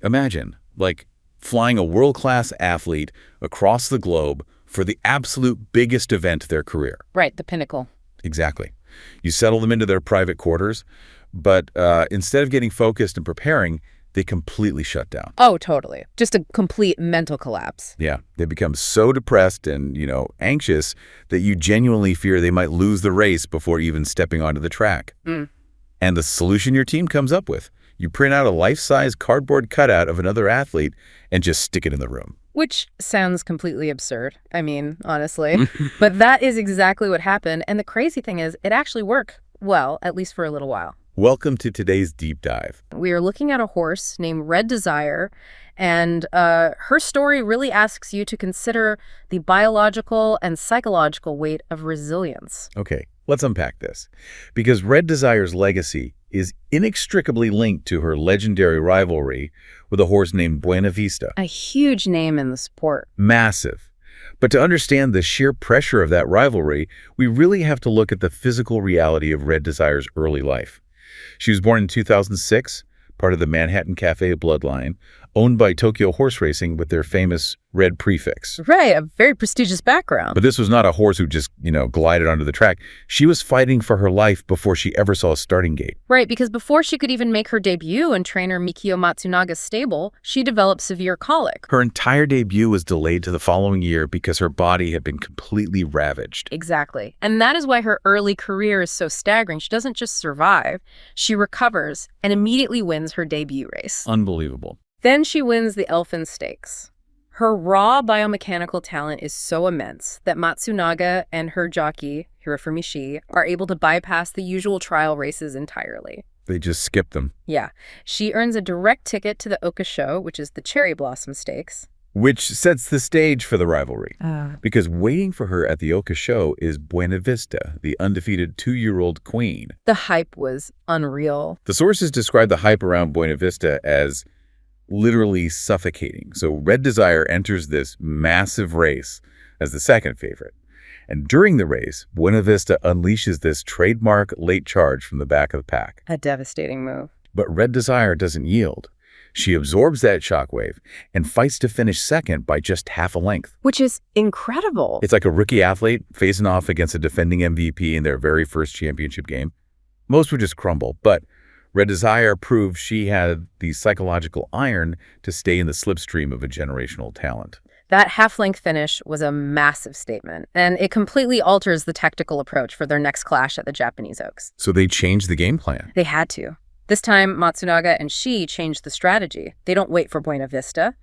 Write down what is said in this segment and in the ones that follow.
Imagine, like, flying a world-class athlete across the globe for the absolute biggest event of their career. Right, the pinnacle. Exactly. You settle them into their private quarters, but instead of getting focused and preparing, they completely shut down. Oh, totally. Just a complete mental collapse. Yeah, they become so depressed and, anxious that you genuinely fear they might lose the race before even stepping onto the track. And the solution your team comes up with, you print out a life-size cardboard cutout of another athlete and just stick it in the room. Which sounds completely absurd. I mean, honestly. But that is exactly what happened. And the crazy thing is, it actually worked well, at least for a little while. Welcome to today's deep dive. We are looking at a horse named Red Desire, and her story really asks you to consider the biological and psychological weight of resilience. Okay, let's unpack this. Because Red Desire's legacy is inextricably linked to her legendary rivalry with a horse named Buena Vista. A huge name in the sport. Massive. But to understand the sheer pressure of that rivalry, we really have to look at the physical reality of Red Desire's early life. She was born in 2006, part of the Manhattan Cafe bloodline, owned by Tokyo Horse Racing with their famous red prefix. Right, a very prestigious background. But this was not a horse who just, glided onto the track. She was fighting for her life before she ever saw a starting gate. Right, because before she could even make her debut in trainer Mikio Matsunaga's stable, she developed severe colic. Her entire debut was delayed to the following year because her body had been completely ravaged. Exactly. And that is why her early career is so staggering. She doesn't just survive, she recovers and immediately wins her debut race. Unbelievable. Then she wins the Elfin Stakes. Her raw biomechanical talent is so immense that Matsunaga and her jockey, Hirofumi Shi, are able to bypass the usual trial races entirely. They just skip them. Yeah. She earns a direct ticket to the Oka Show, which is the Cherry Blossom Stakes. Which sets the stage for the rivalry. Because waiting for her at the Oka Show is Buena Vista, the undefeated 2-year-old queen. The hype was unreal. The sources describe the hype around Buena Vista as literally suffocating. So Red Desire enters this massive race as the second favorite. And during the race, Buena Vista unleashes this trademark late charge from the back of the pack. A devastating move. But Red Desire doesn't yield. She absorbs that shockwave and fights to finish second by just half a length. Which is incredible. It's like a rookie athlete facing off against a defending MVP in their very first championship game. Most would just crumble, but Red Desire proved she had the psychological iron to stay in the slipstream of a generational talent. That half-length finish was a massive statement, and it completely alters the tactical approach for their next clash at the Japanese Oaks. So they changed the game plan. They had to. This time, Matsunaga and Shi changed the strategy. They don't wait for Buena Vista.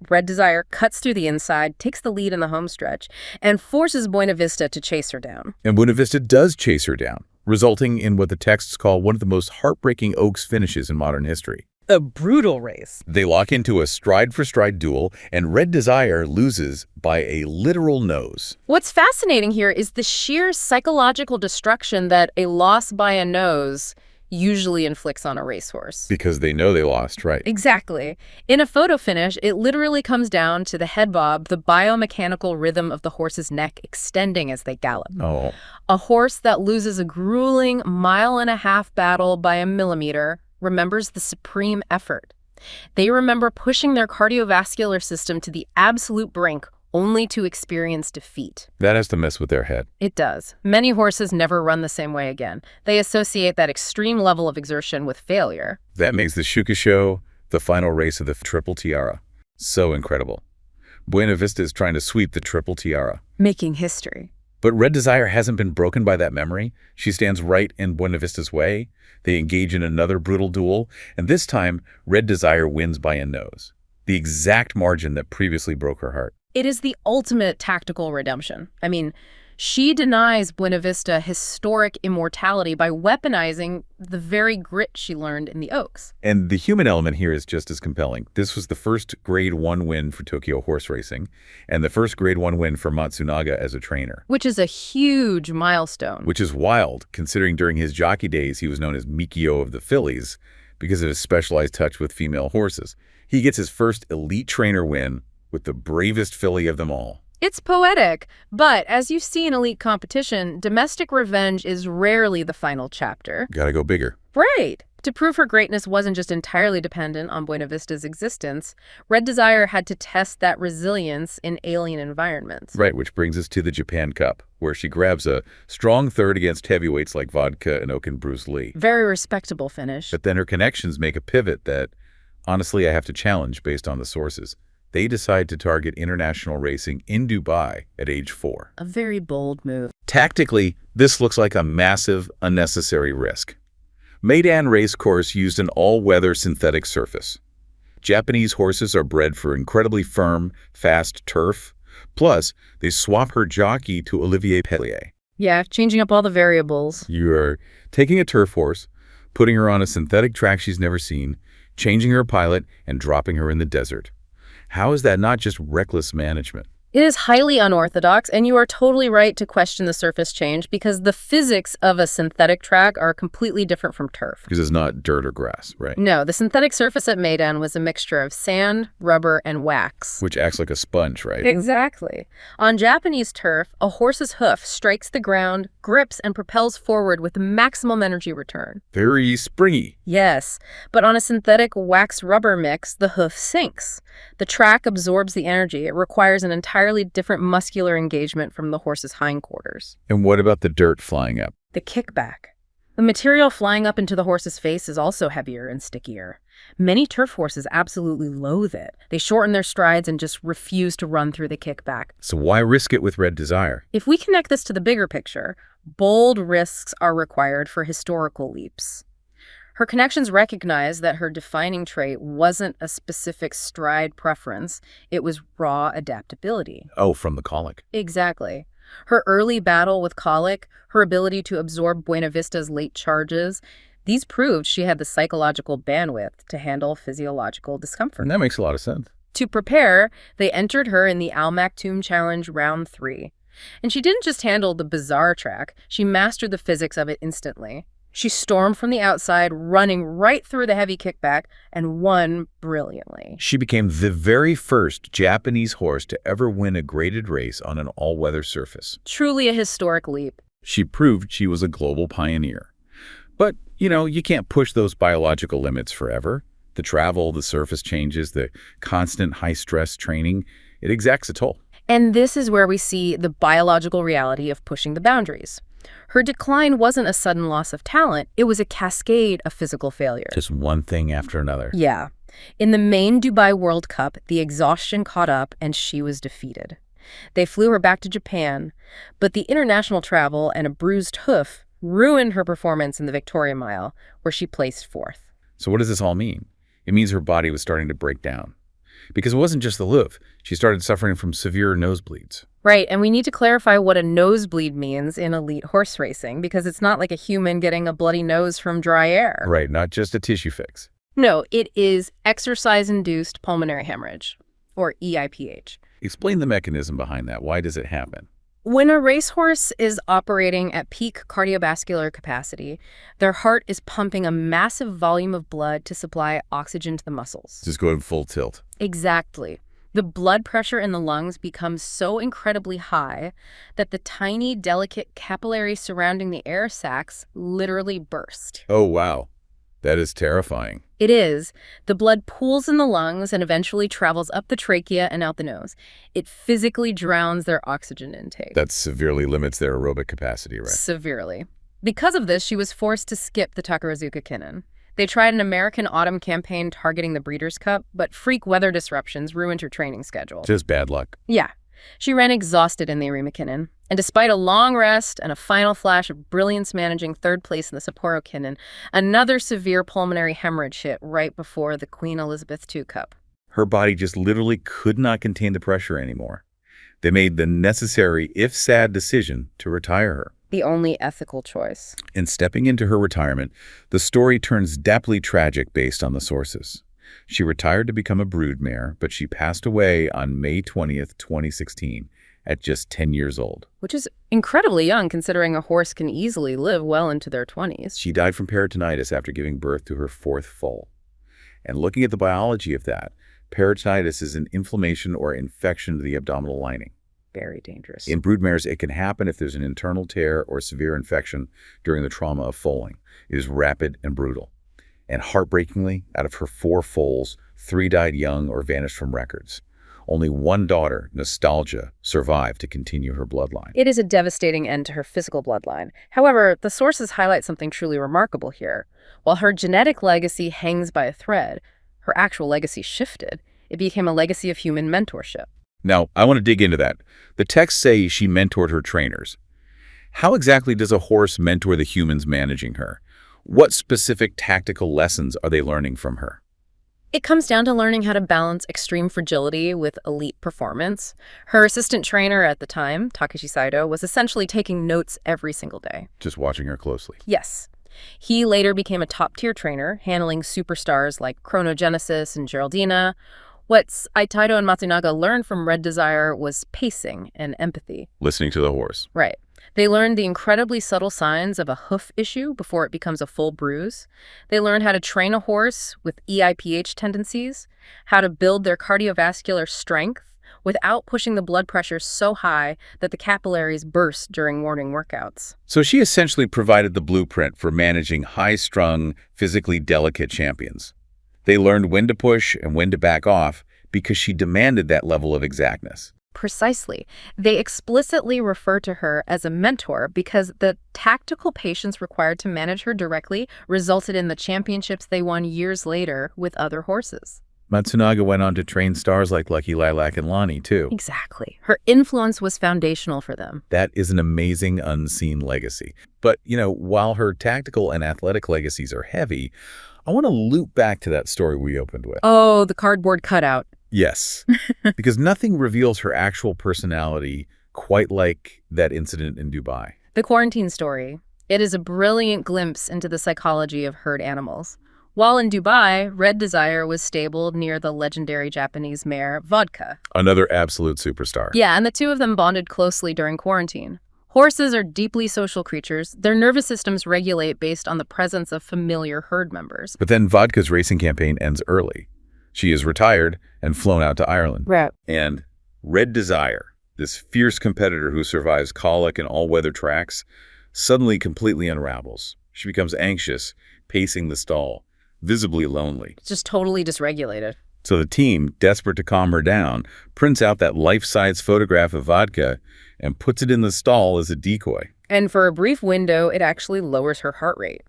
Red Desire cuts through the inside, takes the lead in the home stretch, and forces Buena Vista to chase her down. And Buena Vista does chase her down, resulting in what the texts call one of the most heartbreaking Oaks finishes in modern history. A brutal race. They lock into a stride-for-stride duel, and Red Desire loses by a literal nose. What's fascinating here is the sheer psychological destruction that a loss by a nose usually inflicts on a racehorse. Because they know they lost, right? Exactly. In a photo finish, it literally comes down to the head bob, the biomechanical rhythm of the horse's neck extending as they gallop. Oh. A horse that loses a grueling 1.5-mile battle by a millimeter remembers the supreme effort. They remember pushing their cardiovascular system to the absolute brink only to experience defeat. That has to mess with their head. It does. Many horses never run the same way again. They associate that extreme level of exertion with failure. That makes the Shuka Show the final race of the Triple Tiara. So incredible. Buena Vista is trying to sweep the Triple Tiara. Making history. But Red Desire hasn't been broken by that memory. She stands right in Buena Vista's way. They engage in another brutal duel, and this time, Red Desire wins by a nose. The exact margin that previously broke her heart. It is the ultimate tactical redemption. I mean, she denies Buena Vista historic immortality by weaponizing the very grit she learned in the Oaks. And the human element here is just as compelling. This was the first Grade 1 win for Tokyo Horse Racing, and the first Grade 1 win for Matsunaga as a trainer. Which is a huge milestone. Which is wild, considering during his jockey days he was known as Mikio of the Fillies because of his specialized touch with female horses. He gets his first elite trainer win with the bravest filly of them all. It's poetic, but as you see in elite competition, domestic revenge is rarely the final chapter. Gotta go bigger. Right. To prove her greatness wasn't just entirely dependent on Buena Vista's existence, Red Desire had to test that resilience in alien environments. Right, which brings us to the Japan Cup, where she grabs a strong third against heavyweights like Vodka and Oaken Bruce Lee. Very respectable finish. But then her connections make a pivot that, honestly, I have to challenge based on the sources. They decide to target international racing in Dubai at age 4. A very bold move. Tactically, this looks like a massive, unnecessary risk. Meidan Racecourse used an all-weather synthetic surface. Japanese horses are bred for incredibly firm, fast turf. Plus, they swap her jockey to Olivier Pellier. Yeah, changing up all the variables. You're taking a turf horse, putting her on a synthetic track she's never seen, changing her pilot, and dropping her in the desert. How is that not just reckless management? It is highly unorthodox, and you are totally right to question the surface change because the physics of a synthetic track are completely different from turf. Because it's not dirt or grass, right? No, the synthetic surface at Meidan was a mixture of sand, rubber, and wax. Which acts like a sponge, right? Exactly. On Japanese turf, a horse's hoof strikes the ground, grips, and propels forward with maximum energy return. Very springy. Yes, but on a synthetic wax-rubber mix, the hoof sinks. The track absorbs the energy. It requires an entirely different muscular engagement from the horse's hindquarters. And what about the dirt flying up? The kickback. The material flying up into the horse's face is also heavier and stickier. Many turf horses absolutely loathe it. They shorten their strides and just refuse to run through the kickback. So why risk it with Red Desire? If we connect this to the bigger picture, bold risks are required for historical leaps. Her connections recognize that her defining trait wasn't a specific stride preference, it was raw adaptability. Oh, from the colic. Exactly. Her early battle with colic, her ability to absorb Buena Vista's late charges, these proved she had the psychological bandwidth to handle physiological discomfort. And that makes a lot of sense. To prepare, they entered her in the Al Maktoum Challenge Round 3. And she didn't just handle the bizarre track, she mastered the physics of it instantly. She stormed from the outside, running right through the heavy kickback, and won brilliantly. She became the very first Japanese horse to ever win a graded race on an all-weather surface. Truly a historic leap. She proved she was a global pioneer. But, you can't push those biological limits forever. The travel, the surface changes, the constant high-stress training, it exacts a toll. And this is where we see the biological reality of pushing the boundaries. Her decline wasn't a sudden loss of talent, it was a cascade of physical failure. Just one thing after another. Yeah. In the main Dubai World Cup, the exhaustion caught up and she was defeated. They flew her back to Japan, but the international travel and a bruised hoof ruined her performance in the Victoria Mile, where she placed 4th. So what does this all mean? It means her body was starting to break down. Because it wasn't just the hoof. She started suffering from severe nosebleeds. Right, and we need to clarify what a nosebleed means in elite horse racing, because it's not like a human getting a bloody nose from dry air. Right, not just a tissue fix. No, it is exercise-induced pulmonary hemorrhage, or EIPH. Explain the mechanism behind that. Why does it happen? When a racehorse is operating at peak cardiovascular capacity, their heart is pumping a massive volume of blood to supply oxygen to the muscles. Just go full tilt. Exactly. The blood pressure in the lungs becomes so incredibly high that the tiny, delicate capillaries surrounding the air sacs literally burst. Oh, wow. That is terrifying. It is. The blood pools in the lungs and eventually travels up the trachea and out the nose. It physically drowns their oxygen intake. That severely limits their aerobic capacity, right? Severely. Because of this, she was forced to skip the Takarazuka Kinnan. They tried an American autumn campaign targeting the Breeders' Cup, but freak weather disruptions ruined her training schedule. Just bad luck. Yeah. She ran exhausted in the Arima Kinnan. And despite a long rest and a final flash of brilliance managing 3rd place in the Sapporo Kinnan, another severe pulmonary hemorrhage hit right before the Queen Elizabeth II Cup. Her body just literally could not contain the pressure anymore. They made the necessary, if sad, decision to retire her. The only ethical choice. In stepping into her retirement, the story turns daptly tragic based on the sources. She retired to become a broodmare, but she passed away on May 20th, 2016, at just 10 years old. Which is incredibly young, considering a horse can easily live well into their 20s. She died from peritonitis after giving birth to her 4th foal. And looking at the biology of that, peritonitis is an inflammation or infection of the abdominal lining. Very dangerous. In broodmares, it can happen if there's an internal tear or severe infection during the trauma of foaling. It is rapid and brutal. And heartbreakingly, out of her 4 foals, 3 died young or vanished from records. Only one daughter, Nostalgia, survived to continue her bloodline. It is a devastating end to her physical bloodline. However, the sources highlight something truly remarkable here. While her genetic legacy hangs by a thread, her actual legacy shifted. It became a legacy of human mentorship. Now, I want to dig into that. The texts say she mentored her trainers. How exactly does a horse mentor the humans managing her? What specific tactical lessons are they learning from her? It comes down to learning how to balance extreme fragility with elite performance. Her assistant trainer at the time, Takeshi Saito, was essentially taking notes every single day. Just watching her closely. Yes. He later became a top-tier trainer, handling superstars like Chronogenesis and Geraldina. What Aitaito and Matsunaga learned from Red Desire was pacing and empathy. Listening to the horse. Right. They learned the incredibly subtle signs of a hoof issue before it becomes a full bruise. They learned how to train a horse with EIPH tendencies, how to build their cardiovascular strength without pushing the blood pressure so high that the capillaries burst during morning workouts. So she essentially provided the blueprint for managing high-strung, physically delicate champions. They learned when to push and when to back off because she demanded that level of exactness. Precisely. They explicitly refer to her as a mentor because the tactical patience required to manage her directly resulted in the championships they won years later with other horses. Matsunaga went on to train stars like Lucky Lilac and Lonnie, too. Exactly. Her influence was foundational for them. That is an amazing unseen legacy. But, while her tactical and athletic legacies are heavy, I want to loop back to that story we opened with. Oh, the cardboard cutout. Yes, because nothing reveals her actual personality quite like that incident in Dubai. The quarantine story. It is a brilliant glimpse into the psychology of herd animals. While in Dubai, Red Desire was stabled near the legendary Japanese mare Vodka. Another absolute superstar. Yeah, and the two of them bonded closely during quarantine. Horses are deeply social creatures. Their nervous systems regulate based on the presence of familiar herd members. But then Vodka's racing campaign ends early. She is retired and flown out to Ireland. Right. And Red Desire, this fierce competitor who survives colic and all-weather tracks, suddenly completely unravels. She becomes anxious, pacing the stall, visibly lonely. Just totally dysregulated. So the team, desperate to calm her down, prints out that life-size photograph of Vodka and puts it in the stall as a decoy. And for a brief window, it actually lowers her heart rate.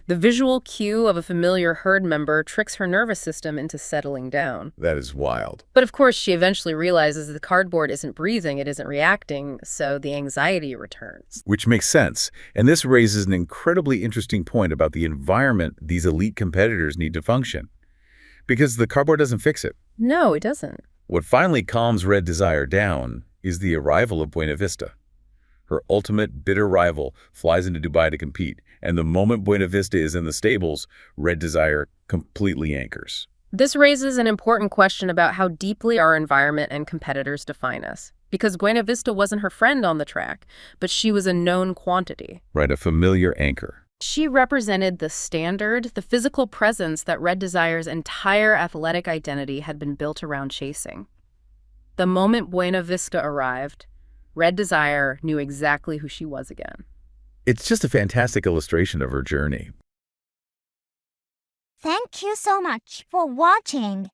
The visual cue of a familiar herd member tricks her nervous system into settling down. That is wild. But of course, she eventually realizes the cardboard isn't breathing, it isn't reacting, so the anxiety returns. Which makes sense. And this raises an incredibly interesting point about the environment these elite competitors need to function. Because the cardboard doesn't fix it. No, it doesn't. What finally calms Red Desire down is the arrival of Buena Vista. Her ultimate bitter rival flies into Dubai to compete, and the moment Buena Vista is in the stables, Red Desire completely anchors. This raises an important question about how deeply our environment and competitors define us. Because Buena Vista wasn't her friend on the track, but she was a known quantity. Right, a familiar anchor. She represented the standard, the physical presence that Red Desire's entire athletic identity had been built around chasing. The moment Buena Vista arrived, Red Desire knew exactly who she was again. It's just a fantastic illustration of her journey. Thank you so much for watching.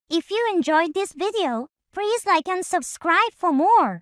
If you enjoyed this video, please like and subscribe for more.